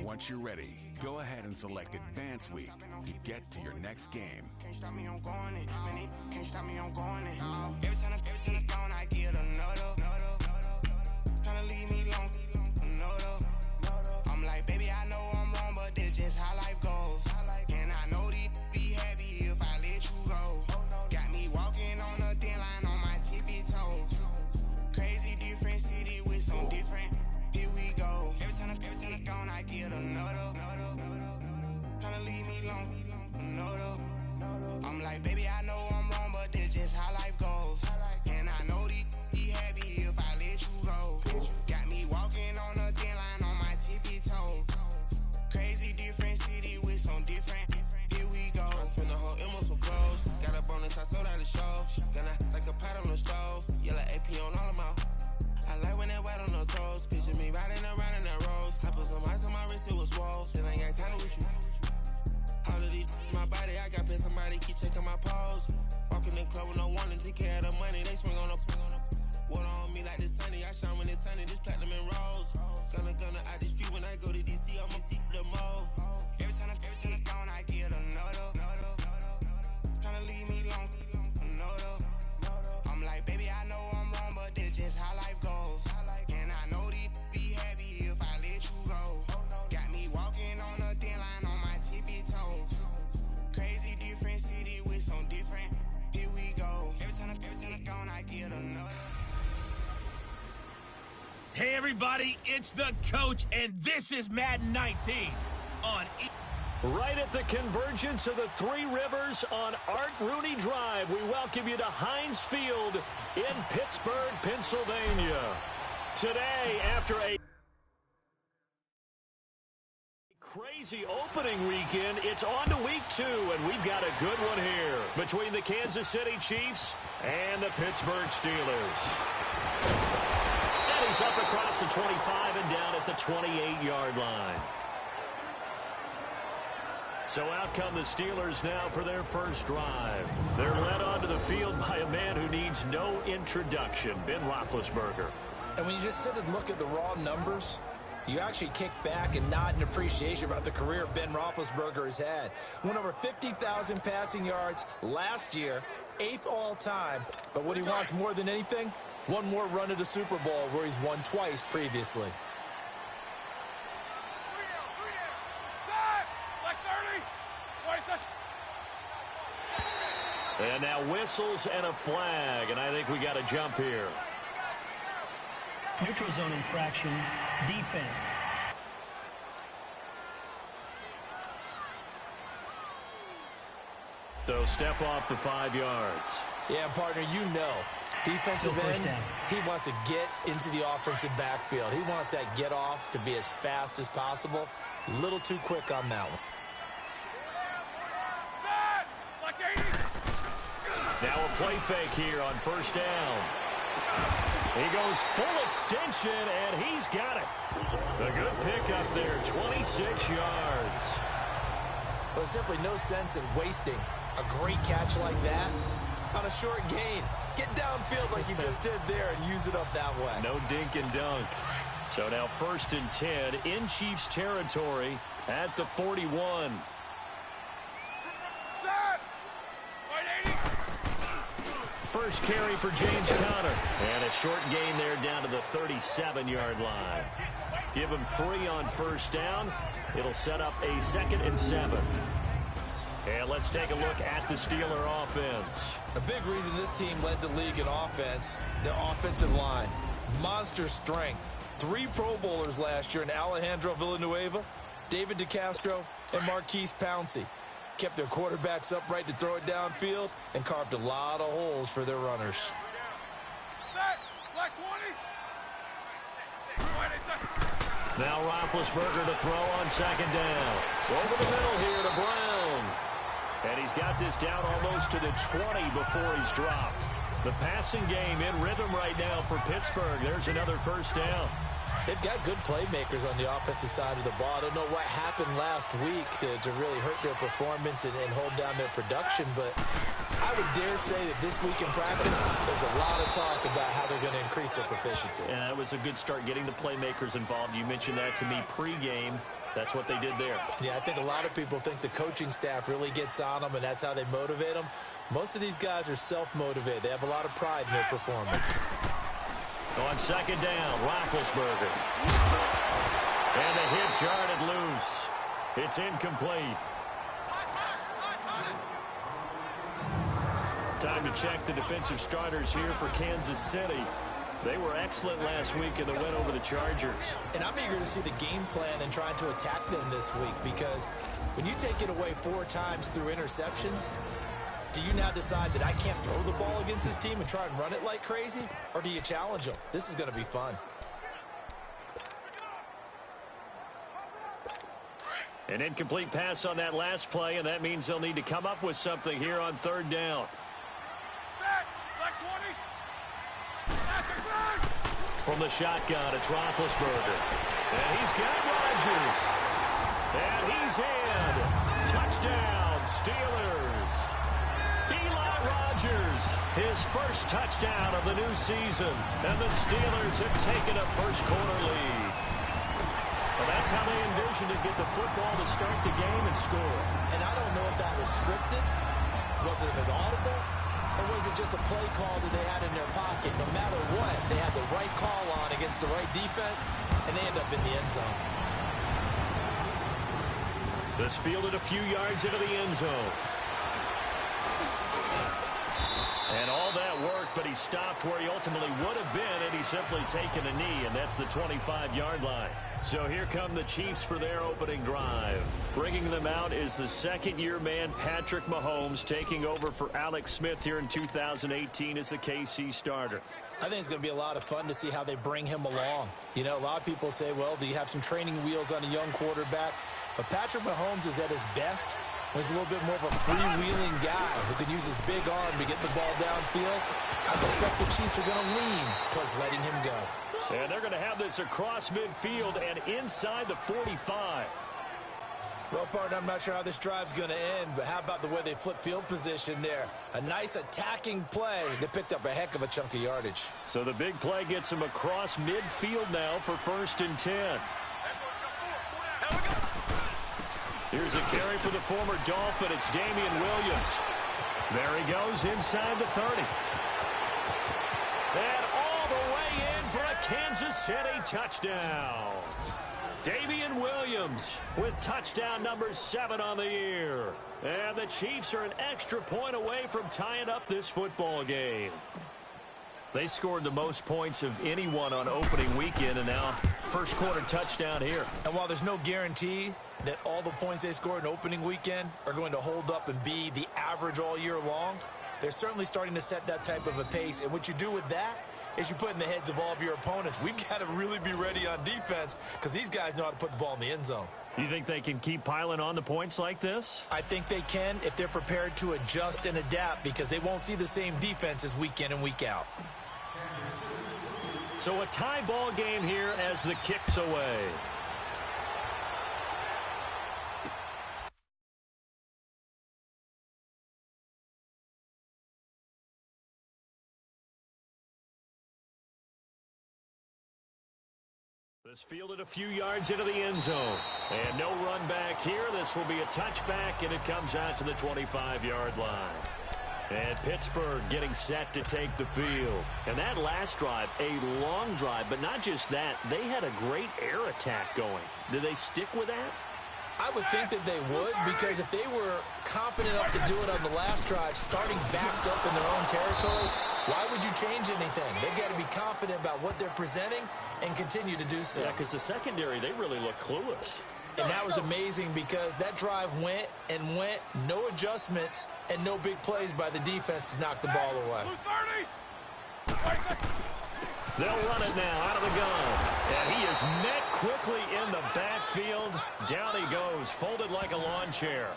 Once you're ready, go ahead and select Advance Week to get to your next game. Can't stop me, I'm going it. Man, they can't stop me, I'm going it. Every time I'm gone, I get another. Tryna leave me alone, another. I'm like, baby, I know I'm wrong, but this just how life goes. And I know these be happy if I let you go. Got me walking on a thin line on my tippy toes. Crazy different city with some different. Here we go. Every time I'm gone, I get another. Tryna leave me alone, another. I'm like, baby, I know I'm wrong, but this just how life goes. And I know these be happy if I let you go. Got me walking on a thin line on my tippy toes. Crazy different city with some different. Here we go. I spent the whole M on some clothes. Got a bonus, I sold out the show. Gonna like a pot on the stove. Yellow AP on all of my. I like when that white on the toes. Picture me riding around in that rose. I put some ice on my wrist, it was swole. Still ain't got time with you. All of these, my body, I got been somebody keep checking my pose. Walking in the club with no warning, take care of the money. They swing on the water on me like the sunny. I shine when it's sunny, this platinum and rose. Gonna out the street when I go to DC, I'ma see the mo. Every time I'm gone, I get another. Tryna leave me alone, another. I'm like, baby, I know I'm wrong, but this just how life goes. And I know these be happy if I let you go. Got me walking on a thin line on my tippy toes. Crazy different city with some different. Here we go. Every time I'm gone, I get another. Hey everybody, it's the coach, and this is Madden 19 on Right at the convergence of the Three Rivers on Art Rooney Drive, we welcome you to Heinz Field in Pittsburgh, Pennsylvania. Today, after a crazy opening weekend, it's on to week 2, and we've got a good one here between the Kansas City Chiefs and the Pittsburgh Steelers. And he's up across the 25 and down at the 28-yard line. So out come the Steelers now for their first drive. They're led onto the field by a man who needs no introduction, Ben Roethlisberger. And when you just sit and look at the raw numbers, you actually kick back and nod in appreciation about the career Ben Roethlisberger has had. Went over 50,000 passing yards last year, 8th all-time. But what he wants more than anything, one more run at a Super Bowl where he's won twice previously. And now whistles and a flag, and I think we got a jump here. Neutral zone infraction, defense. So step off the 5 yards. Yeah, partner, you know. Defensive end, he wants to get into the offensive backfield. He wants that get off to be as fast as possible. A little too quick on that one. Now a play fake here on first down. He goes full extension, and he's got it. A good pickup there, 26 yards. Well, there's simply no sense in wasting a great catch like that on a short gain. Get downfield like you just did there and use it up that way. No dink and dunk. So now 1st and 10 in Chiefs territory at the 41. First carry for James Conner. And a short gain there down to the 37-yard line. Give him 3 on first down. It'll set up a 2nd and 7. And let's take a look at the Steeler offense. A big reason this team led the league in offense, their offensive line. Monster strength. 3 Pro Bowlers last year in Alejandro Villanueva, David DeCastro, and Marquise Pouncey. Kept their quarterbacks upright to throw it downfield and carved a lot of holes for their runners. Now Roethlisberger to throw on 2nd down. Over the middle here to Brown. And he's got this down almost to the 20 before he's dropped. The passing game in rhythm right now for Pittsburgh. There's another first down. They've got good playmakers on the offensive side of the ball. I don't know what happened last week to really hurt their performance and hold down their production, but I would dare say that this week in practice, there's a lot of talk about how they're going to increase their proficiency. And that was a good start, getting the playmakers involved. You mentioned that to me pregame. That's what they did there. Yeah, I think a lot of people think the coaching staff really gets on them, and that's how they motivate them. Most of these guys are self-motivated. They have a lot of pride in their performance. On second down, Roethlisberger. And the hit jarred loose. It's incomplete. Time to check the defensive starters here for Kansas City. They were excellent last week in the win over the Chargers. And I'm eager to see the game plan and trying to attack them this week, because when you take it away 4 times through interceptions, do you now decide that I can't throw the ball against this team and try and run it like crazy? Or do you challenge them? This is going to be fun. An incomplete pass on that last play, and that means they'll need to come up with something here on third down. From the shotgun, it's Roethlisberger. And he's got Rodgers. And he's in. Touchdown, Steelers. Eli Rodgers, his first touchdown of the new season. And the Steelers have taken a first-quarter lead. Well, that's how they envisioned to get the football to start the game and score. And I don't know if that was scripted. Was it an audible? Or was it just a play call that they had in their pocket? No matter what, they had the right call on against the right defense, and they end up in the end zone. This fielded a few yards into the end zone. And all that worked, but he stopped where he ultimately would have been had he simply taken a knee, and that's the 25-yard line. So here come the Chiefs for their opening drive. Bringing them out is the second-year man, Patrick Mahomes, taking over for Alex Smith here in 2018 as the KC starter. I think it's going to be a lot of fun to see how they bring him along. You know, a lot of people say, well, do you have some training wheels on a young quarterback? But Patrick Mahomes is at his best when he's a little bit more of a freewheeling guy who can use his big arm to get the ball downfield. I suspect the Chiefs are going to lean towards letting him go. And they're going to have this across midfield and inside the 45. Well, partner, I'm not sure how this drive's going to end, but how about the way they flip field position there? A nice attacking play. They picked up a heck of a chunk of yardage. So the big play gets them across midfield now for 1st and 10. Here's a carry for the former Dolphin. It's Damian Williams. There he goes inside the 30. And all the way in for a Kansas City touchdown. Damian Williams with touchdown number 7 on the year. And the Chiefs are an extra point away from tying up this football game. They scored the most points of anyone on opening weekend, and now first quarter touchdown here. And while there's no guarantee that all the points they scored in opening weekend are going to hold up and be the average all year long, they're certainly starting to set that type of a pace. And what you do with that is you put in the heads of all of your opponents, we've got to really be ready on defense because these guys know how to put the ball in the end zone. You think they can keep piling on the points like this? I think they can if they're prepared to adjust and adapt, because they won't see the same defenses week in and week out. So a tie ball game here as the kick's away. This fielded a few yards into the end zone. And no run back here. This will be a touchback, and it comes out to the 25-yard line. And Pittsburgh getting set to take the field. And that last drive, a long drive, but not just that. They had a great air attack going. Did they stick with that? I would think that they would, because if they were competent enough to do it on the last drive, starting backed up in their own territory, why would you change anything? They've got to be confident about what they're presenting and continue to do so. Yeah, because the secondary, they really look clueless. And that was amazing because that drive went and went, no adjustments, and no big plays by the defense to knock the ball away. They'll run it now out of the gun. And he is met quickly in the backfield. Down he goes, folded like a lawn chair.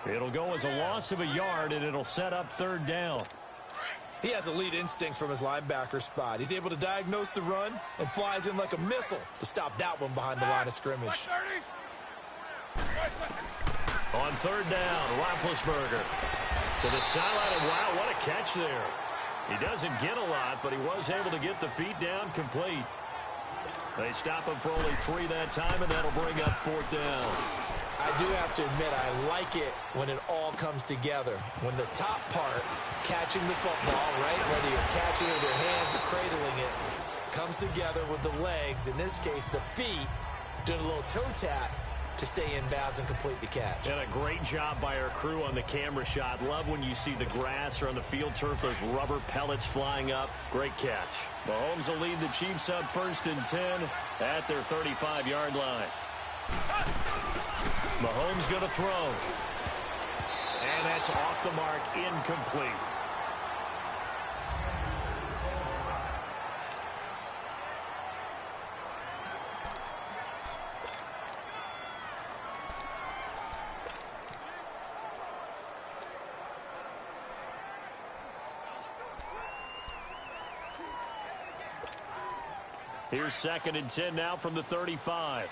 It'll go as a loss of a yard, and it'll set up third down. He has elite instincts from his linebacker spot. He's able to diagnose the run and flies in like a missile to stop that one behind the line of scrimmage. On third down, Roethlisberger to the sideline, and wow, what a catch there. He doesn't get a lot, but he was able to get the feet down complete. They stop him for only 3 that time, and that'll bring up fourth down. I do have to admit, I like it when it all comes together. When the top part, catching the football, right, whether you're catching it with your hands or cradling it, comes together with the legs, in this case the feet, doing a little toe tap to stay in bounds and complete the catch. And a great job by our crew on the camera shot. Love when you see the grass or on the field turf, those rubber pellets flying up. Great catch. Mahomes will lead the Chiefs up 1st and 10 at their 35-yard line. Mahomes going to throw. And that's off the mark, incomplete. Here's 2nd and 10 now from the 35.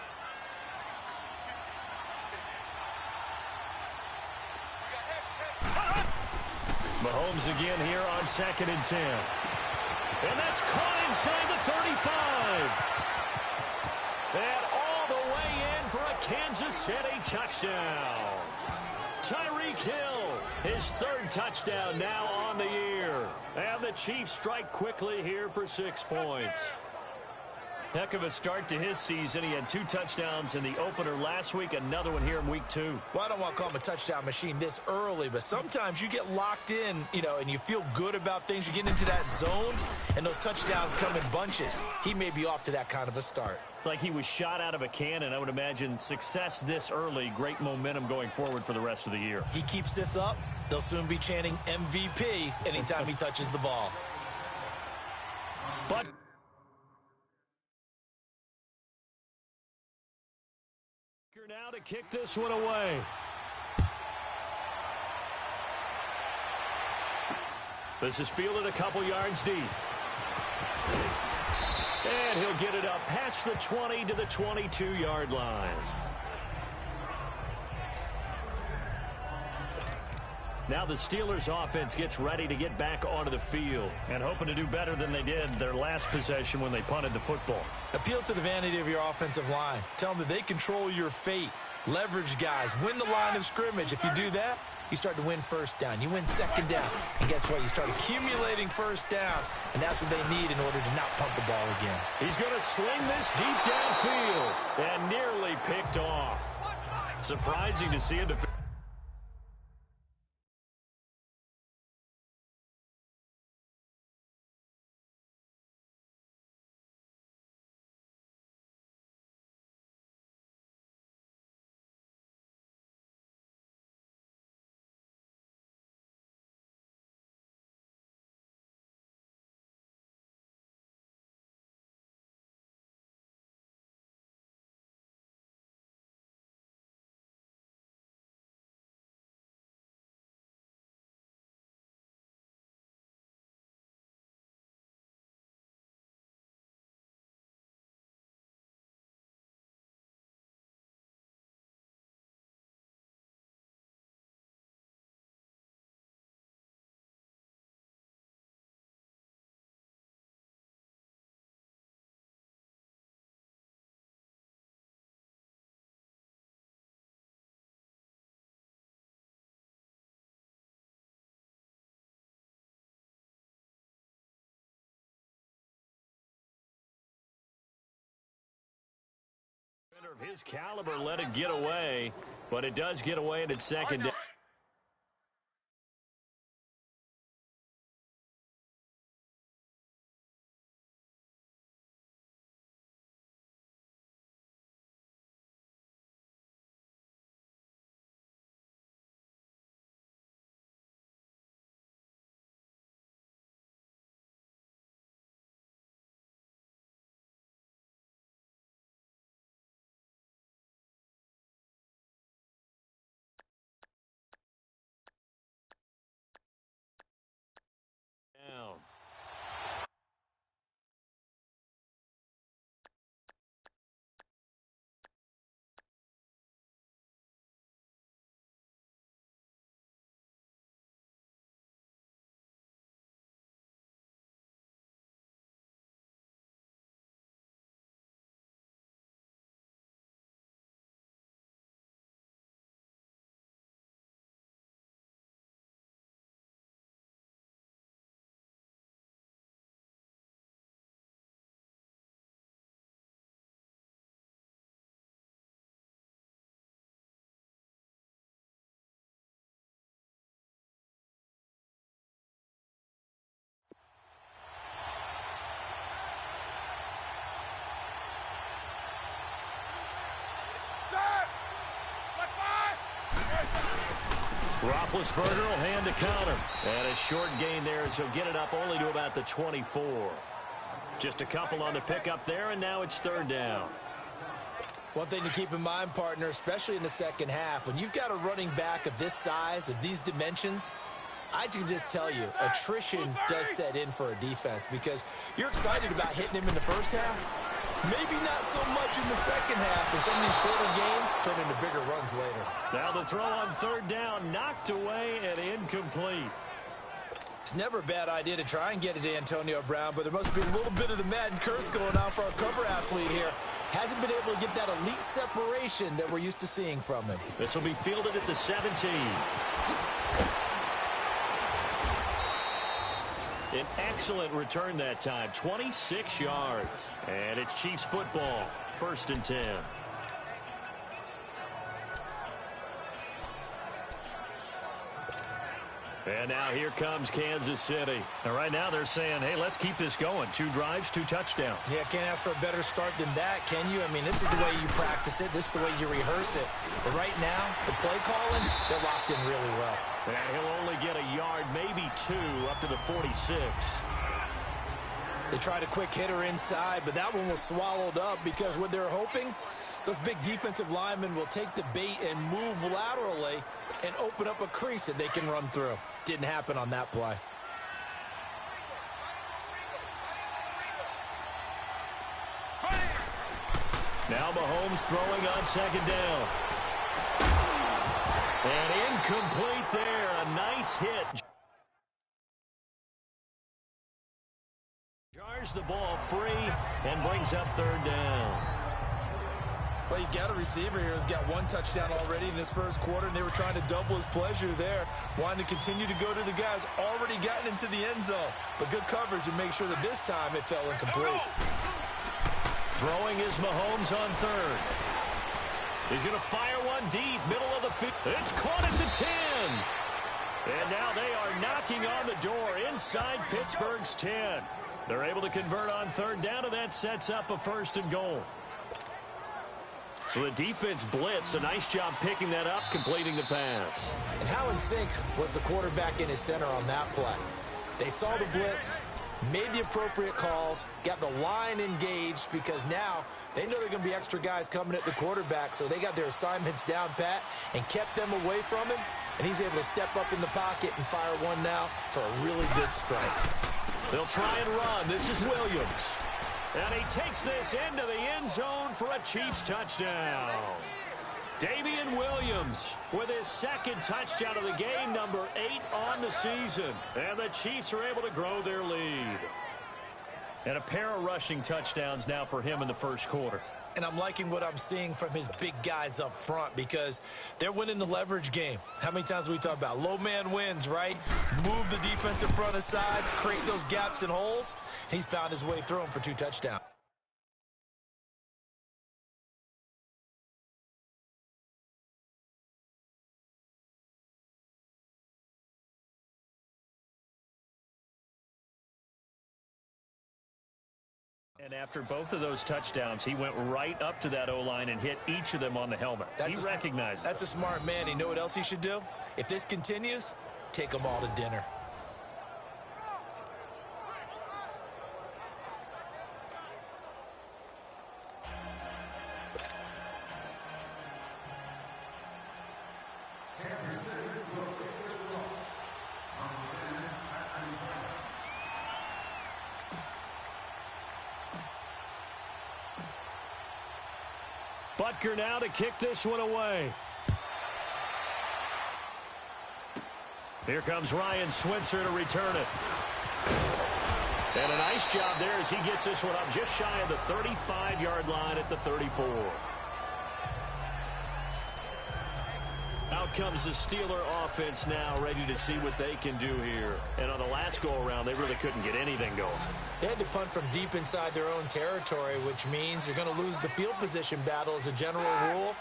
Mahomes again here on 2nd and 10. And that's caught inside the 35. And all the way in for a Kansas City touchdown. Tyreek Hill, his 3rd touchdown now on the year. And the Chiefs strike quickly here for 6 points. Heck of a start to his season. He had 2 touchdowns in the opener last week, another one here in week 2. Well, I don't want to call him a touchdown machine this early, but sometimes you get locked in, and you feel good about things. You get into that zone, and those touchdowns come in bunches. He may be off to that kind of a start. It's like he was shot out of a cannon. I would imagine success this early, great momentum going forward for the rest of the year. He keeps this up, they'll soon be chanting MVP anytime he touches the ball. But now to kick this one away. This is fielded a couple yards deep. And he'll get it up past the 20 to the 22-yard line. Now the Steelers offense gets ready to get back onto the field and hoping to do better than they did their last possession when they punted the football. Appeal to the vanity of your offensive line. Tell them that they control your fate. Leverage guys. Win the line of scrimmage. If you do that, you start to win 1st down. You win 2nd down. And guess what? You start accumulating 1st downs, and that's what they need in order to not punt the ball again. He's going to sling this deep downfield and nearly picked off. Surprising to see a defense. Of his caliber let it get away, but it does get away and it's 2nd down. Roethlisberger will hand the counter. And a short gain there as he'll get it up only to about the 24. Just a couple on the pickup there, and now it's third down. One thing to keep in mind, partner, especially in the second half, when you've got a running back of this size, of these dimensions, I can just tell you, attrition does set in for a defense because you're excited about hitting him in the first half. Maybe not so much in the second half, and some of these shorter gains turn into bigger runs later. Now the throw on third down, knocked away and incomplete. It's never a bad idea to try and get it to Antonio Brown, but there must be a little bit of the Madden curse going on for our cover athlete here. Hasn't been able to get that elite separation that we're used to seeing from him. This will be fielded at the 17. An excellent return that time, 26 yards. And it's Chiefs football, 1st and 10. And now here comes Kansas City. And right now they're saying, hey, let's keep this going. 2 drives, 2 touchdowns. Yeah, can't ask for a better start than that, can you? I mean, this is the way you practice it. This is the way you rehearse it. But right now, the play calling, they're locked in really well. And he'll only get a yard, maybe 2, up to the 46. They tried a quick hitter inside, but that one was swallowed up because what they're hoping, those big defensive linemen will take the bait and move laterally and open up a crease that they can run through. Didn't happen on that play. Now Mahomes throwing on 2nd down. And incomplete there. A nice hit. Jars the ball free and brings up 3rd down. Well, you got a receiver here who's got 1 touchdown already in this first quarter, and they were trying to double his pleasure there, wanting to continue to go to the guys already gotten into the end zone. But good coverage to make sure that this time it fell incomplete. Throwing is Mahomes on 3rd. He's going to fire one deep, middle of the field. It's caught at the 10. And now they are knocking on the door inside Pittsburgh's 10. They're able to convert on 3rd down, and that sets up a 1st and goal. So the defense blitzed. A nice job picking that up, completing the pass. And how in sync was the quarterback in his center on that play? They saw the blitz, made the appropriate calls, got the line engaged because now they know there are going to be extra guys coming at the quarterback, so they got their assignments down pat and kept them away from him, and he's able to step up in the pocket and fire one now for a really good strike. They'll try and run. This is Williams. And he takes this into the end zone for a Chiefs touchdown. Damian Williams with his 2nd touchdown of the game, number 8 on the season. And the Chiefs are able to grow their lead. And a pair of rushing touchdowns now for him in the first quarter. And I'm liking what I'm seeing from his big guys up front because they're winning the leverage game. How many times we talk about low man wins, right? Move the defensive front aside, create those gaps and holes. He's found his way through them for 2 touchdowns. And after both of those touchdowns, he went right up to that O-line and hit each of them on the helmet. He recognized That's a smart man. You know what else he should do? If this continues, take them all to dinner. Butker now to kick this one away. Here comes Ryan Switzer to return it. And a nice job there as he gets this one up just shy of the 35-yard line at the 34. Out comes the Steeler offense now, ready to see what they can do here. And on the last go-around, they really couldn't get anything going. They had to punt from deep inside their own territory, which means you're going to lose the field position battle as a general rule.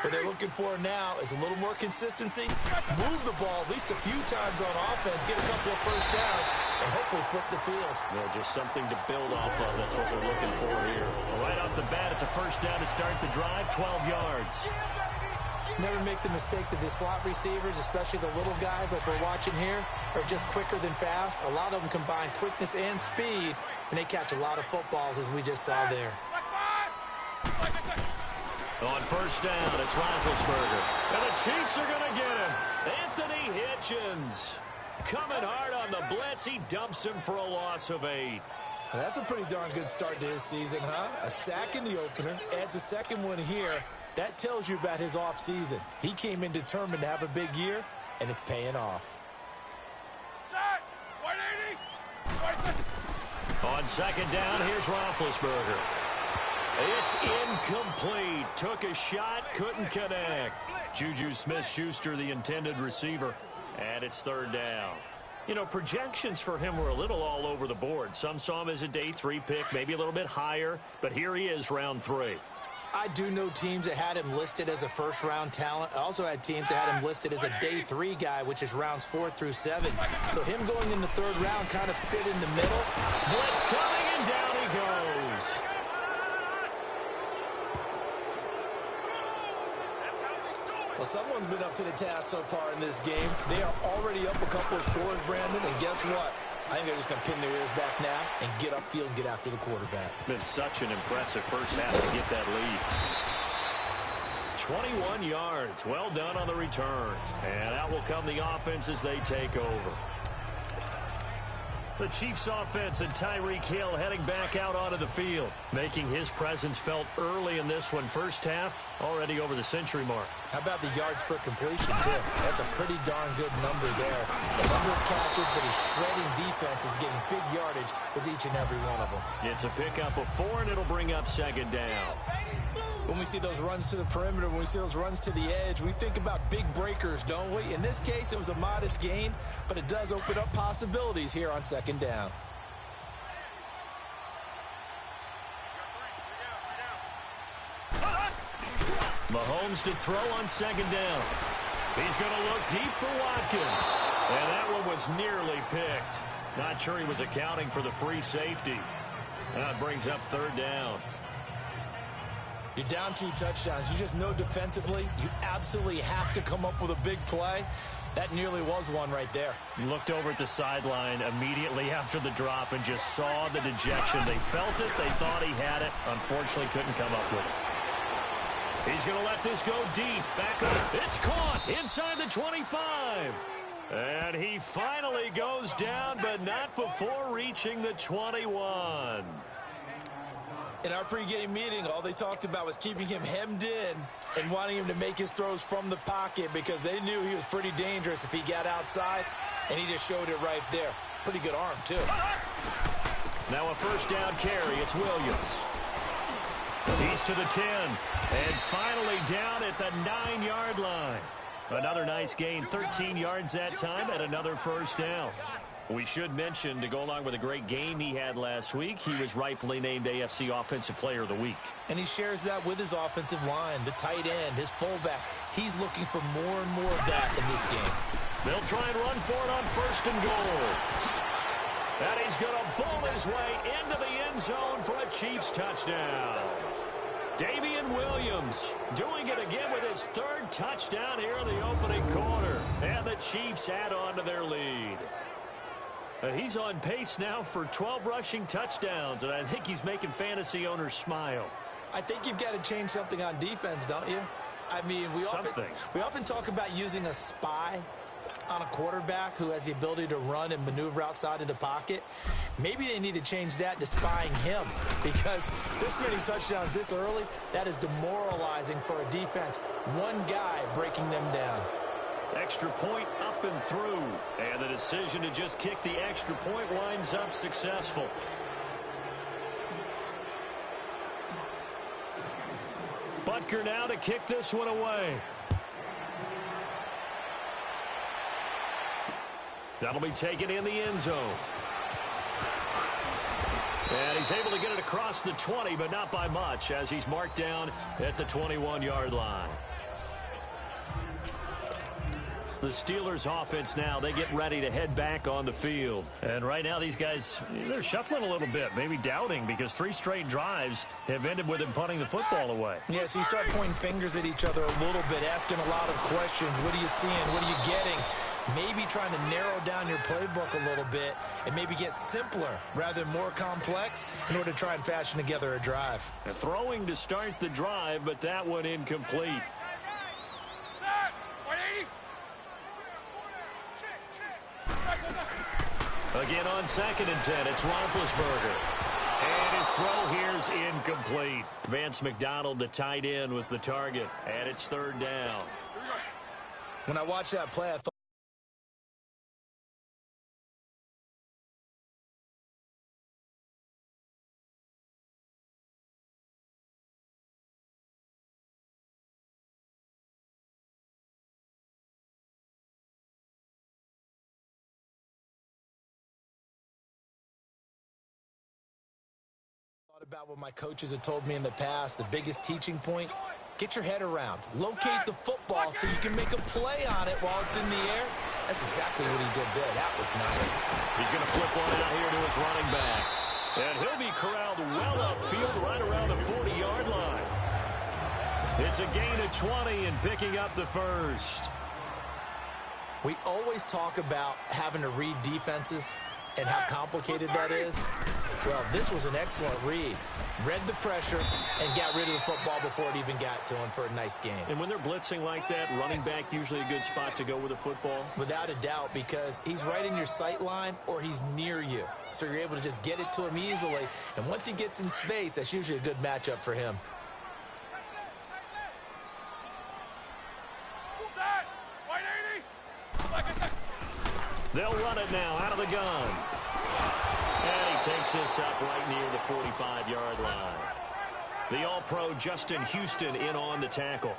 What they're looking for now is a little more consistency, move the ball at least a few times on offense, get a couple of first downs, and hopefully flip the field. Yeah, just something to build off of. That's what they're looking for here. Right off the bat, it's a first down to start the drive, 12 yards. Never make the mistake that the slot receivers, especially the little guys like we're watching here, are just quicker than fast. A lot of them combine quickness and speed, and they catch a lot of footballs, as we just saw there. On first down, it's Roethlisberger. And the Chiefs are going to get him. Anthony Hitchens. Coming hard on the blitz. He dumps him for a loss of 8. Well, that's a pretty darn good start to his season, huh? A sack in the opener, adds a second one here. That tells you about his offseason. He came in determined to have a big year, and it's paying off. On second down, here's Roethlisberger. It's incomplete. Took a shot, couldn't connect. Juju Smith-Schuster, the intended receiver, and it's third down. You know, projections for him were a little all over the board. Some saw him as a day 3 pick, maybe a little bit higher, but here he is, round 3. I do know teams that had him listed as a first-round talent. I also had teams that had him listed as a day 3 guy, which is rounds 4 through 7. So him going in the third round kind of fit in the middle. Blitz coming, and down he goes. Well, someone's been up to the task so far in this game. They are already up a couple of scores, Brandon, and guess what? I think they're just going to pin their ears back now and get upfield and get after the quarterback. Been such an impressive first half to get that lead. 21 yards. Well done on the return. And out will come the offense as they take over. The Chiefs offense and Tyreek Hill heading back out onto the field, making his presence felt early in this one. First half, already over the century mark. How about the yards per completion, too? That's a pretty darn good number there. The number of catches, but his shredding defense is getting big yardage with each and every one of them. It's a pickup of 4, and it'll bring up second down. When we see those runs to the perimeter, when we see those runs to the edge, we think about big breakers, don't we? In this case, it was a modest gain, but it does open up possibilities here on second down. Mahomes to throw on second down. He's going to look deep for Watkins. And that one was nearly picked. Not sure he was accounting for the free safety. That brings up third down. You're down 2 touchdowns. You just know defensively you absolutely have to come up with a big play. That nearly was one right there. He looked over at the sideline immediately after the drop and just saw the dejection. They felt it. They thought he had it. Unfortunately, couldn't come up with it. He's going to let this go deep. Back up. It's caught inside the 25. And he finally goes down, but not before reaching the 21. In our pregame meeting, all they talked about was keeping him hemmed in and wanting him to make his throws from the pocket because they knew he was pretty dangerous if he got outside, and he just showed it right there. Pretty good arm, too. Now a first down carry. It's Williams. He's to the 10. And finally down at the 9-yard line. Another nice gain, 13 yards that time, and another first down. We should mention, to go along with a great game he had last week, he was rightfully named AFC Offensive Player of the Week. And he shares that with his offensive line, the tight end, his fullback. He's looking for more and more of that in this game. They'll try and run for it on first and goal. And he's going to bowl his way into the end zone for a Chiefs touchdown. Damian Williams doing it again with his 3rd touchdown here in the opening quarter. And the Chiefs add on to their lead. He's on pace now for 12 rushing touchdowns, and I think he's making fantasy owners smile. I think you've got to change something on defense, don't you? I mean, we often talk about using a spy on a quarterback who has the ability to run and maneuver outside of the pocket. Maybe they need to change that to spying him, because this many touchdowns this early, that is demoralizing for a defense. One guy breaking them down. Extra point up and through. And the decision to just kick the extra point winds up successful. Butker now to kick this one away. That'll be taken in the end zone. And he's able to get it across the 20, but not by much, as he's marked down at the 21-yard line. The Steelers offense now, they get ready to head back on the field. And right now these guys, they're shuffling a little bit, maybe doubting, because 3 straight drives have ended with them punting the football away. Yeah, so you start pointing fingers at each other a little bit, asking a lot of questions. What are you seeing? What are you getting? Maybe trying to narrow down your playbook a little bit and maybe get simpler rather than more complex in order to try and fashion together a drive. And throwing to start the drive, but that one incomplete. Again on 2nd and 10, it's Roethlisberger. And his throw here's incomplete. Vance McDonald, the tight end, was the target. And it's 3rd down. When I watched that play, I thought about what my coaches have told me in the past. The biggest teaching point, get your head around. Locate the football so you can make a play on it while it's in the air. That's exactly what he did there. That was nice. He's going to flip one out here to his running back. And he'll be corralled well upfield right around the 40-yard line. It's a gain of 20 and picking up the first. We always talk about having to read defenses and how complicated that is. Well, this was an excellent read. Read the pressure and got rid of the football before it even got to him for a nice game. And when they're blitzing like that, running back usually a good spot to go with the football? Without a doubt, because he's right in your sight line or he's near you. So you're able to just get it to him easily. And once he gets in space, that's usually a good matchup for him. They'll run it now out of the gun. And he takes this up right near the 45-yard line. The All-Pro Justin Houston in on the tackle.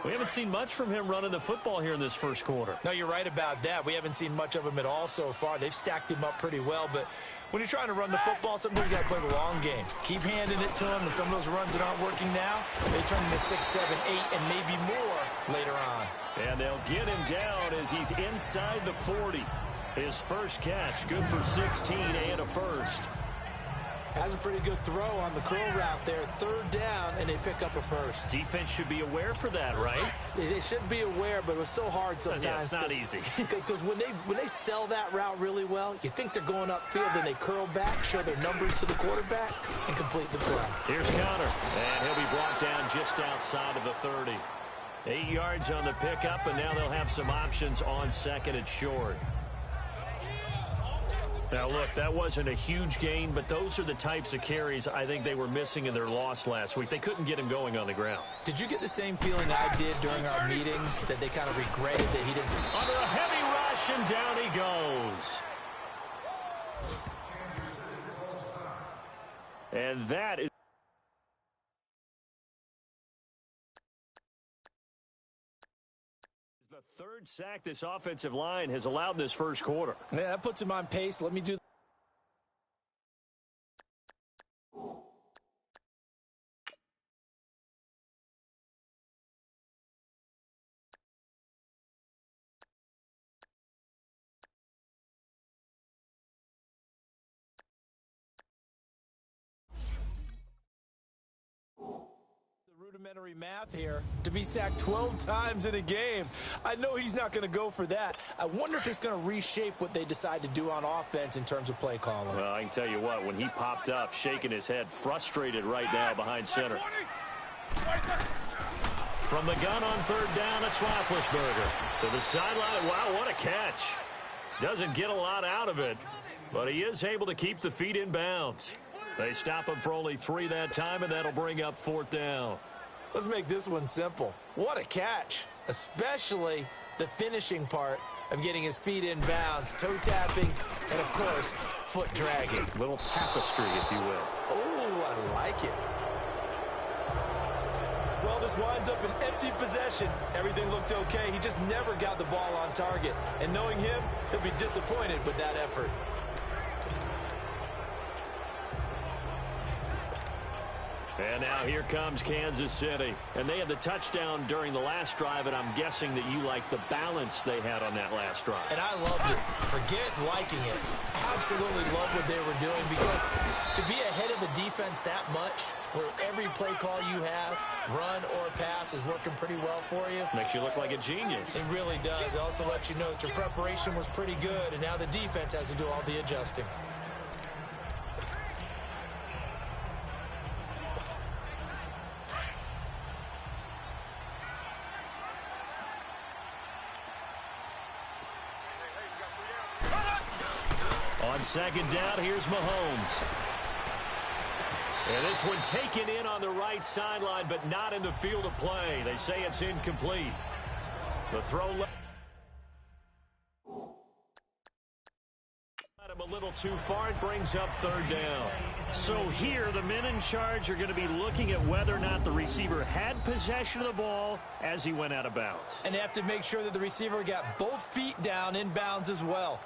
We haven't seen much from him running the football here in this first quarter. No, you're right about that. We haven't seen much of him at all so far. They've stacked him up pretty well, but when you're trying to run the football, sometimes you got to play the long game. Keep handing it to him, and some of those runs that aren't working now, they turn into 6, 7, 8, and maybe more later on. And they'll get him down as he's inside the 40. His first catch, good for 16 and a first. Has a pretty good throw on the curl route there. 3rd down, and they pick up a first. Defense should be aware for that, right? They should be aware, but it was so hard sometimes. Yeah, it's not easy. Because when they sell that route really well, you think they're going upfield, then they curl back, show their numbers to the quarterback, and complete the play. Here's Connor, and he'll be brought down just outside of the 30. 8 yards on the pickup, and now they'll have some options on 2nd and short. Now, look, that wasn't a huge gain, but those are the types of carries I think they were missing in their loss last week. They couldn't get him going on the ground. Did you get the same feeling I did during our meetings, that they kind of regretted that he didn't? Under a heavy rush, and down he goes. And that is the 3rd sack this offensive line has allowed this first quarter. Yeah, that puts him on pace. Let me do. Rudimentary math here. To be sacked 12 times in a game, I know he's not going to go for that. I wonder if it's going to reshape what they decide to do on offense in terms of play calling. Well, I can tell you what, when he popped up, shaking his head, frustrated right now behind center. From the gun on 3rd down, it's Roethlisberger. To the sideline, wow, what a catch. Doesn't get a lot out of it, but he is able to keep the feet in bounds. They stop him for only 3 that time, and that'll bring up 4th down. Let's make this one simple. What a catch, especially the finishing part of getting his feet in bounds, toe tapping, and, of course, foot dragging. Little tapestry, if you will. Oh, I like it. Well, this winds up an empty possession. Everything looked okay. He just never got the ball on target. And knowing him, he'll be disappointed with that effort. And now here comes Kansas City. And they had the touchdown during the last drive, and I'm guessing that you like the balance they had on that last drive. And I loved it. Forget liking it. Absolutely love what they were doing, because to be ahead of a defense that much, where every play call you have, run or pass, is working pretty well for you. Makes you look like a genius. It really does. It also lets you know that your preparation was pretty good, and now the defense has to do all the adjusting. On second down, here's Mahomes. And this one taken in on the right sideline, but not in the field of play. They say it's incomplete. The throw led him a little too far. It brings up third down. So here, the men in charge are going to be looking at whether or not the receiver had possession of the ball as he went out of bounds. And they have to make sure that the receiver got both feet down in bounds as well.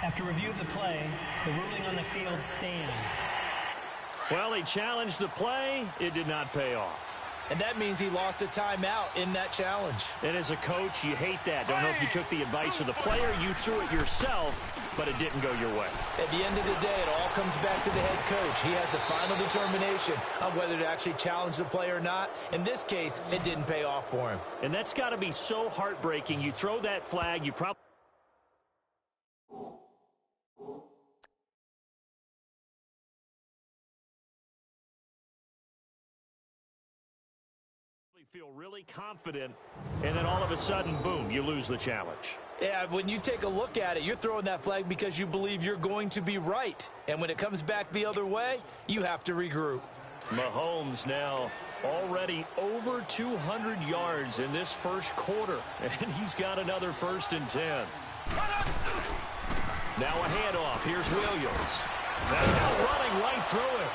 After review of the play, the ruling on the field stands. Well, he challenged the play. It did not pay off. And that means he lost a timeout in that challenge. And as a coach, you hate that. Don't know if you took the advice of the player, you threw it yourself, but it didn't go your way. At the end of the day, it all comes back to the head coach. He has the final determination on whether to actually challenge the play or not. In this case, it didn't pay off for him. And that's got to be so heartbreaking. You throw that flag, you probably feel really confident, and then all of a sudden, boom, you lose the challenge. Yeah, when you take a look at it, you're throwing that flag because you believe you're going to be right. And when it comes back the other way, you have to regroup. Mahomes now already over 200 yards in this first quarter, and he's got another 1st and 10. Now a handoff. Here's Williams. Now running right through it.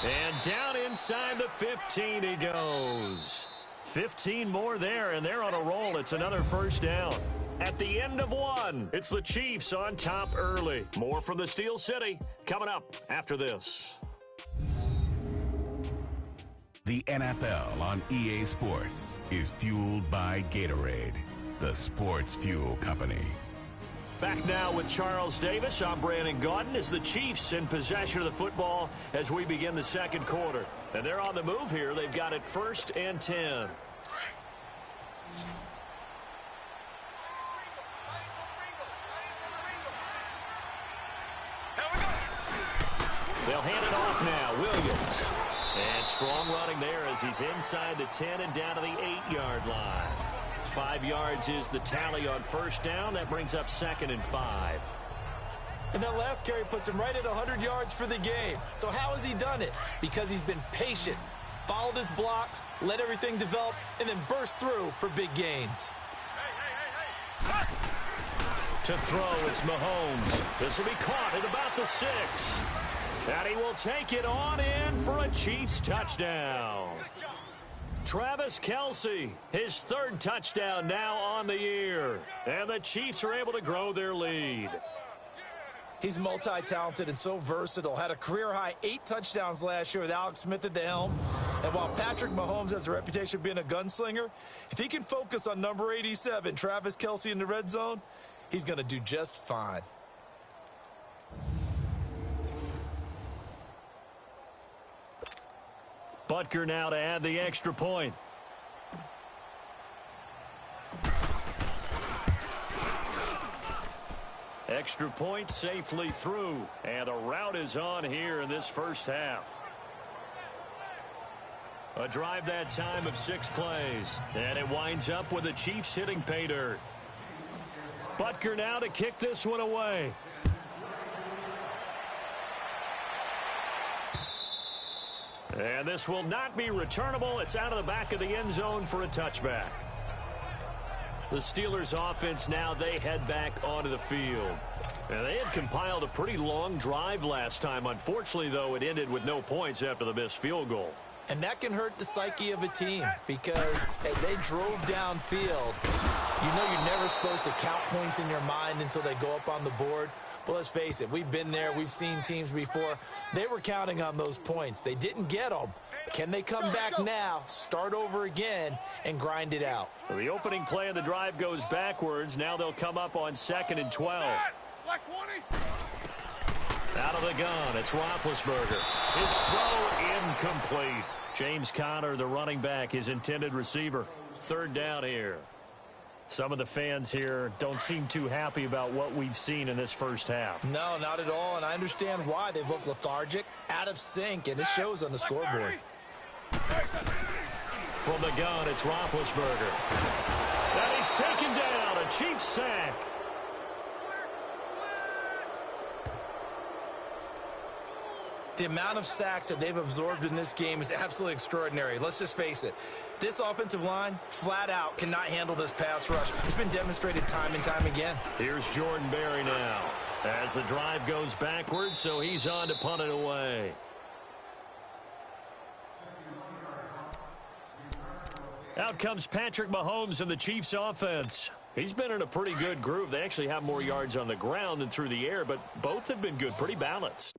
And down inside the 15 he goes. 15 more there, and they're on a roll. It's another 1st down. At the end of one, it's the Chiefs on top early. More from the Steel City coming up after this. The NFL on EA Sports is fueled by Gatorade, the sports fuel company. Back now with Charles Davis. I'm Brandon Gaudin as the Chiefs in possession of the football as we begin the second quarter. And they're on the move here. They've got it 1st and 10. They'll hand it off now. Williams. And strong running there as he's inside the 10 and down to the 8-yard line. 5 yards is the tally on 1st down. That brings up 2nd and 5. And that last carry puts him right at 100 yards for the game. So how has he done it? Because he's been patient, followed his blocks, let everything develop, and then burst through for big gains. To throw, it's Mahomes. This will be caught at about the 6. And he will take it on in for a Chiefs touchdown. Travis Kelce, his 3rd touchdown now on the year. And the Chiefs are able to grow their lead. He's multi-talented and so versatile. Had a career-high 8 touchdowns last year with Alex Smith at the helm. And while Patrick Mahomes has a reputation of being a gunslinger, if he can focus on number 87, Travis Kelce in the red zone, he's going to do just fine. Butker now to add the extra point. Extra point safely through. And a route is on here in this first half. A drive that time of 6 plays. And it winds up with the Chiefs hitting pay dirt. Butker now to kick this one away. And this will not be returnable. It's out of the back of the end zone for a touchback. The Steelers offense now, they head back onto the field. And they had compiled a pretty long drive last time. Unfortunately, though, it ended with no points after the missed field goal. And that can hurt the psyche of a team because as they drove downfield, you know you're never supposed to count points in your mind until they go up on the board. But let's face it, we've been there. We've seen teams before. They were counting on those points. They didn't get them. Can they come back now, start over again, and grind it out? So the opening play of the drive goes backwards. Now they'll come up on 2nd and 12. Out of the gun, it's Roethlisberger. His throw incomplete. James Conner, the running back, his intended receiver. 3rd down here. Some of the fans here don't seem too happy about what we've seen in this first half. No, not at all, and I understand why. They've looked lethargic, out of sync, and it shows on the scoreboard. From the gun, it's Roethlisberger. And he's taken down, a Chiefs sack. The amount of sacks that they've absorbed in this game is absolutely extraordinary. Let's just face it. This offensive line, flat out, cannot handle this pass rush. It's been demonstrated time and time again. Here's Jordan Berry now. As the drive goes backwards, so he's on to punt it away. Out comes Patrick Mahomes in the Chiefs offense. He's been in a pretty good groove. They actually have more yards on the ground than through the air, but both have been good, pretty balanced.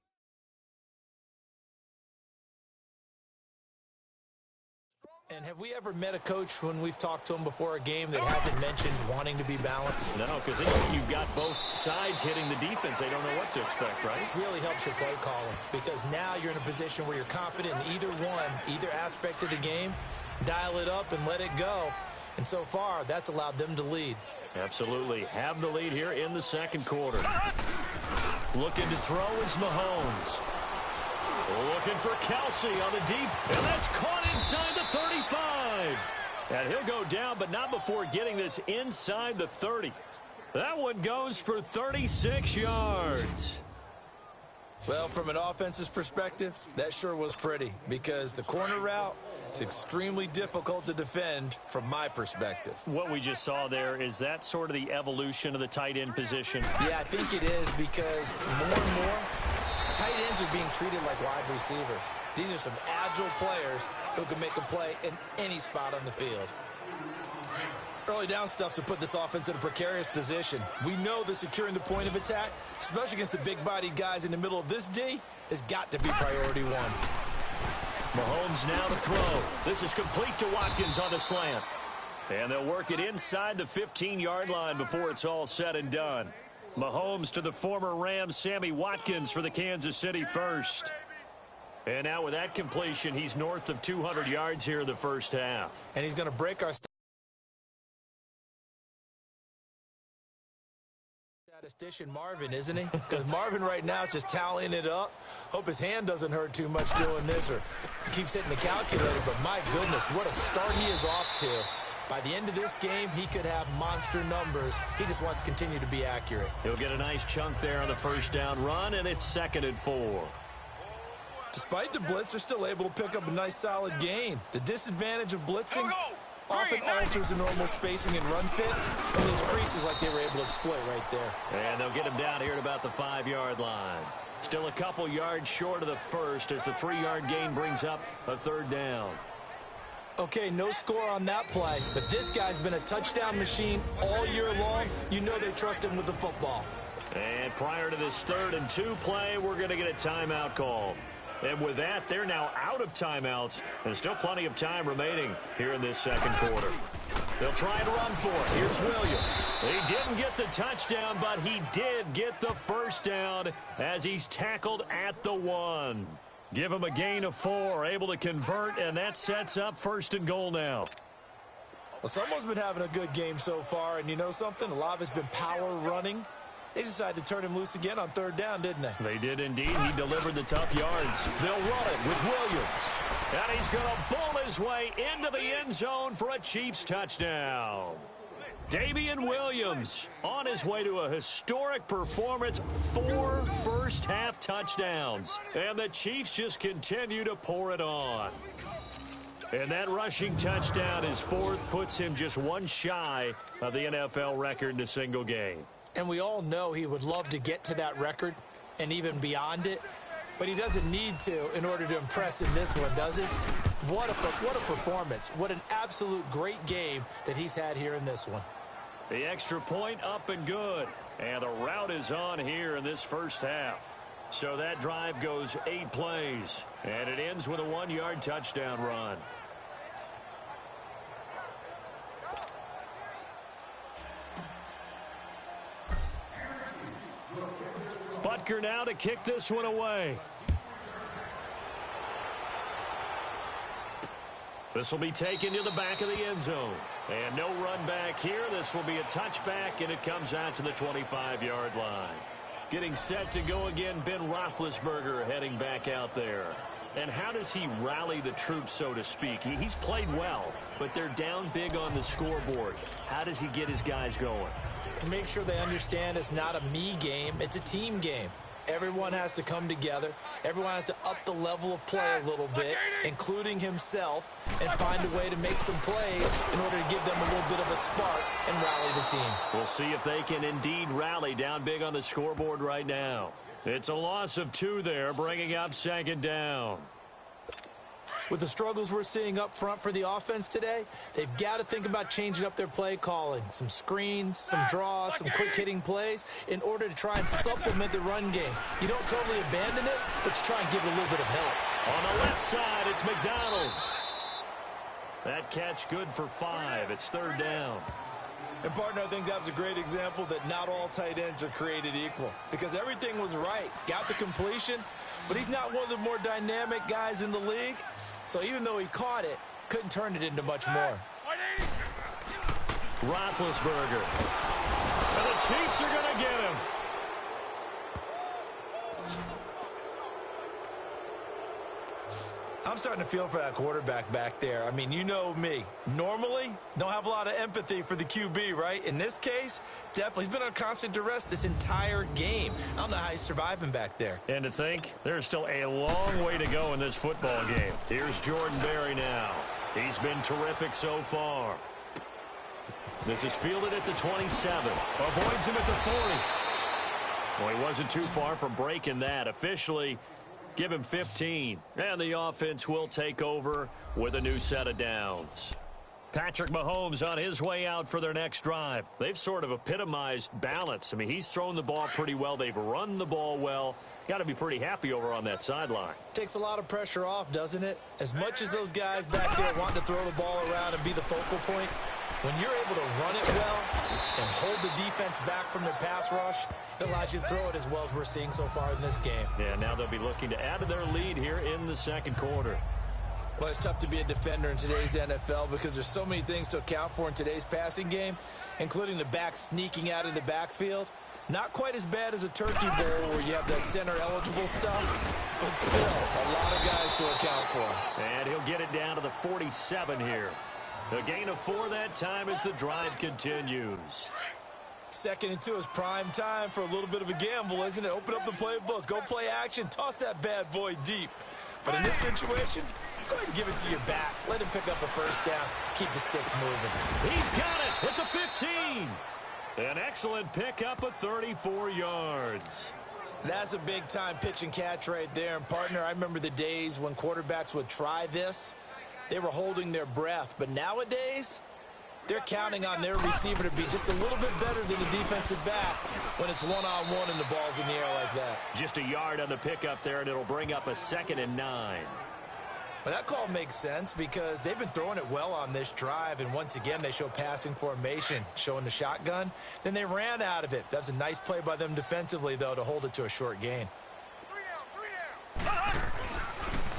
And have we ever met a coach when we've talked to him before a game that hasn't mentioned wanting to be balanced? No, because you've got both sides hitting the defense. They don't know what to expect, right? It really helps your play calling because now you're in a position where you're confident in either aspect of the game. Dial it up and let it go. And so far, that's allowed them to lead. Absolutely. Have the lead here in the second quarter. Looking to throw is Mahomes. Looking for Kelsey on the deep, and that's caught inside the 35. And he'll go down, but not before getting this inside the 30. That one goes for 36 yards. Well, from an offensive perspective, that sure was pretty because the corner route is extremely difficult to defend from my perspective. What we just saw there, is that sort of the evolution of the tight end position? Yeah, I think it is because more and more, tight ends are being treated like wide receivers. These are some agile players who can make a play in any spot on the field. Early down stuffs have put this offense in a precarious position. We know that securing the point of attack, especially against the big-bodied guys in the middle of this D, has got to be priority one. Mahomes now to throw. This is complete to Watkins on the slant. And they'll work it inside the 15-yard line before it's all said and done. Mahomes to the former Rams, Sammy Watkins for the Kansas City first. And now with that completion, he's north of 200 yards here in the first half. And he's going to break our statistician Marvin, isn't he? Because Marvin right now is just tallying it up. Hope his hand doesn't hurt too much doing this or keeps hitting the calculator. But my goodness, what a start he is off to. By the end of this game, he could have monster numbers. He just wants to continue to be accurate. He'll get a nice chunk there on the first down run, and it's 2nd and 4. Despite the blitz, they're still able to pick up a nice solid gain. The disadvantage of blitzing often alters the normal spacing and run fits, and those creases like they were able to exploit right there. And they'll get him down here at about the 5-yard line. Still a couple yards short of the first as the 3-yard gain brings up a 3rd down. Okay, no score on that play, but this guy's been a touchdown machine all year long. You know they trust him with the football. And prior to this 3rd and 2 play, we're going to get a timeout call. And with that, they're now out of timeouts. There's still plenty of time remaining here in this second quarter. They'll try and run for it. Here's Williams. He didn't get the touchdown, but he did get the first down as he's tackled at the 1. Give him a gain of 4, able to convert, and that sets up 1st and goal now. Well, someone's been having a good game so far, and you know something? A lot of it's been power running. They decided to turn him loose again on 3rd down, didn't they? They did indeed. He delivered the tough yards. They'll run it with Williams. And he's going to bull his way into the end zone for a Chiefs touchdown. Damian Williams on his way to a historic performance, 4 first-half touchdowns. And the Chiefs just continue to pour it on. And that rushing touchdown, his 4th, puts him just one shy of the NFL record in a single game. And we all know he would love to get to that record and even beyond it. But he doesn't need to in order to impress in this one, does he? What a performance. What an absolute great game that he's had here in this one. The extra point up and good. And the route is on here in this first half. So that drive goes 8 plays. And it ends with a 1-yard touchdown run. Butker now to kick this one away. This will be taken to the back of the end zone. And no run back here. This will be a touchback, and it comes out to the 25-yard line. Getting set to go again, Ben Roethlisberger heading back out there. And how does he rally the troops, so to speak? He's played well, but they're down big on the scoreboard. How does he get his guys going? Make sure they understand it's not a me game, it's a team game. Everyone has to come together. Everyone has to up the level of play a little bit, including himself, and find a way to make some plays in order to give them a little bit of a spark and rally the team. We'll see if they can indeed rally down big on the scoreboard right now. It's a loss of 2 there, bringing up 2nd down. With the struggles we're seeing up front for the offense today, they've got to think about changing up their play calling. Some screens, some draws, some quick-hitting plays in order to try and supplement the run game. You don't totally abandon it, but you try and give it a little bit of help. On the left side, it's McDonald. That catch good for 5. It's 3rd down. And, partner, I think that was a great example that not all tight ends are created equal, because everything was right. Got the completion, but he's not one of the more dynamic guys in the league. So even though he caught it, couldn't turn it into much more. Roethlisberger. And the Chiefs are going to get him. I'm starting to feel for that quarterback back there. I mean, you know me. Normally, don't have a lot of empathy for the QB, right? In this case, definitely. He's been on constant duress this entire game. I don't know how he's surviving back there. And to think, there's still a long way to go in this football game. Here's Jordan Berry now. He's been terrific so far. This is fielded at the 27. Avoids him at the 40. Well, he wasn't too far from breaking that. Officially, give him 15. And the offense will take over with a new set of downs. Patrick Mahomes on his way out for their next drive. They've sort of epitomized balance. I mean, he's thrown the ball pretty well. They've run the ball well. Got to be pretty happy over on that sideline. Takes a lot of pressure off, doesn't it? As much as those guys back there want to throw the ball around and be the focal point, when you're able to run it well and hold the defense back from their pass rush, it allows you to throw it as well as we're seeing so far in this game. Yeah, now they'll be looking to add to their lead here in the 2nd quarter. Well, it's tough to be a defender in today's NFL because there's so many things to account for in today's passing game, including the back sneaking out of the backfield. Not quite as bad as a turkey bowl where you have that center-eligible stuff, but still a lot of guys to account for. And he'll get it down to the 47 here. A gain of 4 that time as the drive continues. 2nd and 2 is prime time for a little bit of a gamble, isn't it? Open up the playbook, go play action, toss that bad boy deep. But in this situation, go ahead and give it to your back. Let him pick up a 1st down. Keep the sticks moving. He's got it at the 15. An excellent pickup of 34 yards. That's a big-time pitch and catch right there. And, partner, I remember the days when quarterbacks would try this. They were holding their breath. But nowadays, they're counting on their receiver to be just a little bit better than the defensive back when it's one-on-one and the ball's in the air like that. Just a yard on the pickup there, and it'll bring up a 2nd and 9. Well, that call makes sense because they've been throwing it well on this drive, and once again they show passing formation, showing the shotgun. Then they ran out of it. That was a nice play by them defensively, though, to hold it to a short gain.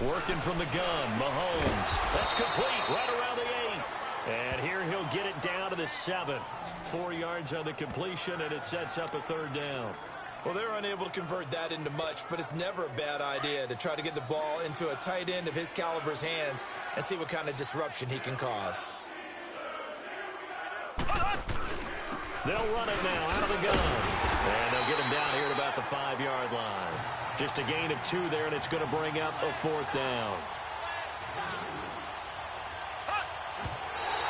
Working from the gun, Mahomes. That's complete right around the 8. And here he'll get it down to the 7. 4 yards on the completion, and it sets up a 3rd down. Well, they're unable to convert that into much, but it's never a bad idea to try to get the ball into a tight end of his caliber's hands and see what kind of disruption he can cause. They'll run it now out of the gun. And they'll get him down here at about the 5-yard line. Just a gain of 2 there, and it's going to bring up a 4th down.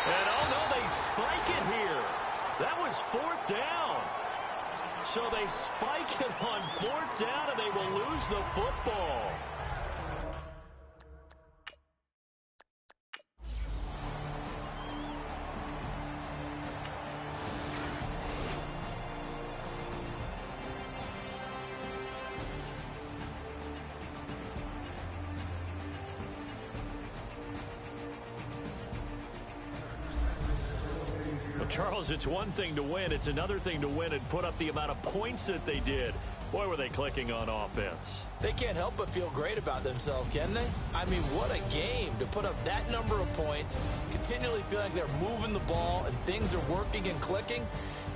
And oh no, they spike it here. That was 4th down. So they spike it on 4th down, and they will lose the football. Well, Charles, it's one thing to win. It's another thing to win and put up the amount of points that they did. Boy, were they clicking on offense. They can't help but feel great about themselves, can they? I mean, what a game to put up that number of points, continually feel like they're moving the ball and things are working and clicking.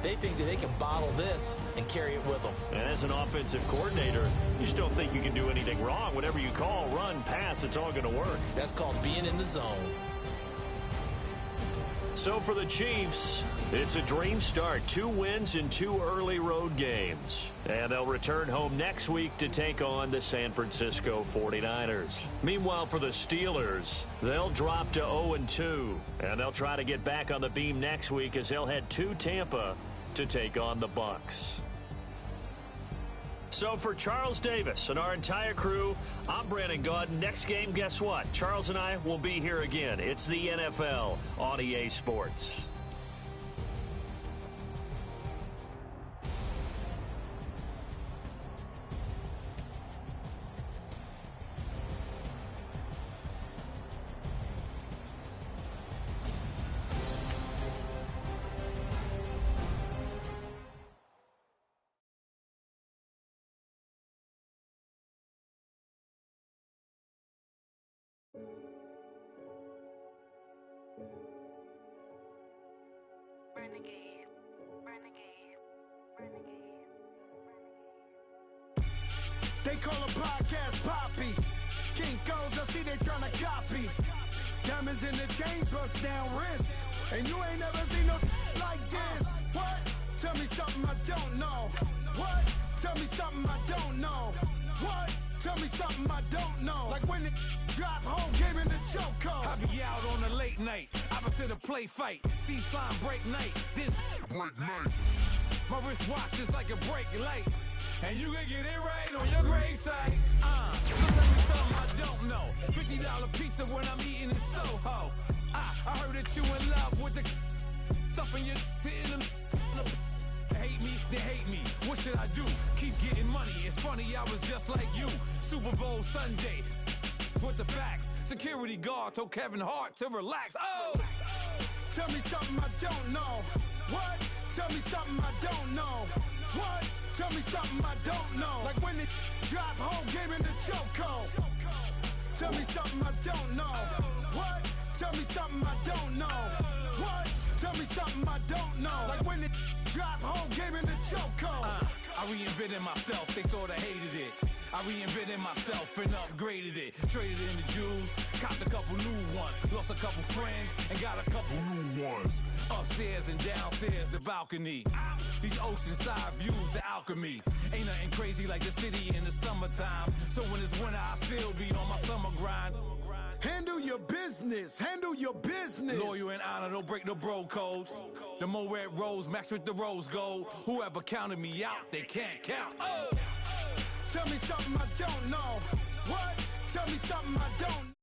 They think that they can bottle this and carry it with them. And as an offensive coordinator, you just don't think you can do anything wrong. Whatever you call, run, pass, it's all going to work. That's called being in the zone. So for the Chiefs, it's a dream start. 2 wins in 2 early road games. And they'll return home next week to take on the San Francisco 49ers. Meanwhile, for the Steelers, they'll drop to 0-2. And they'll try to get back on the beam next week as they'll head to Tampa to take on the Bucks. So for Charles Davis and our entire crew, I'm Brandon Gaudin. Next game, guess what? Charles and I will be here again. It's the NFL on EA Sports. They call a podcast Poppy. Kinkos, I see they tryna copy. Diamonds in the chains, bust down wrists. And you ain't never seen no like this. What? Tell me something I don't know. What? Tell me something I don't know. What? Tell me something I don't know. Like when it drop home, came in the chokehold. I be out on a late night, opposite a play fight. See slime break night, this break night. My wristwatch is like a brake light. And you can get it right on your gravesite. So tell me something I don't know. $50 pizza when I'm eating in Soho. I heard that you in love with the stuff in your in the hate me, they hate me. What should I do? Keep getting money. It's funny, I was just like you. Super Bowl Sunday. With the facts. Security guard told Kevin Hart to relax. Oh! Tell me something I don't know. What? Tell me something I don't know. What? Tell me something I don't know. Like when it drop home, game in the chokehold. Tell me something I don't know. What? Tell me something I don't know. What? Tell me something I don't know. Like when it drop home, game in the chokehold. I reinvented myself, they sorta hated it. I reinvented myself and upgraded it. Traded in the Jews, copped a couple new ones. Lost a couple friends and got a couple new ones. Upstairs and downstairs, the balcony. These oceanside views, the alchemy. Ain't nothing crazy like the city in the summertime. So when it's winter, I still be on my summer grind. Handle your business. Handle your business. Loyal and honor, don't break no bro codes. The more red rose, match with the rose gold. Whoever counted me out, they can't count. Oh! Tell me something I don't know. What? Tell me something I don't.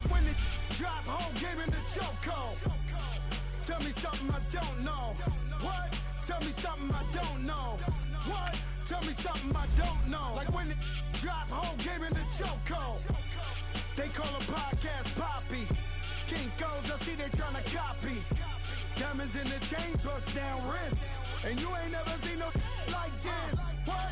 When it drop home, game in the chokehold. Tell me something I don't know. What? Tell me something I don't know. What? Tell me something I don't know. Like when it drop home, game in the chokehold. They call a podcast Poppy. Kinkos, I see they tryna copy. Diamonds in the chains, bust down wrists. And you ain't never seen no like this. What?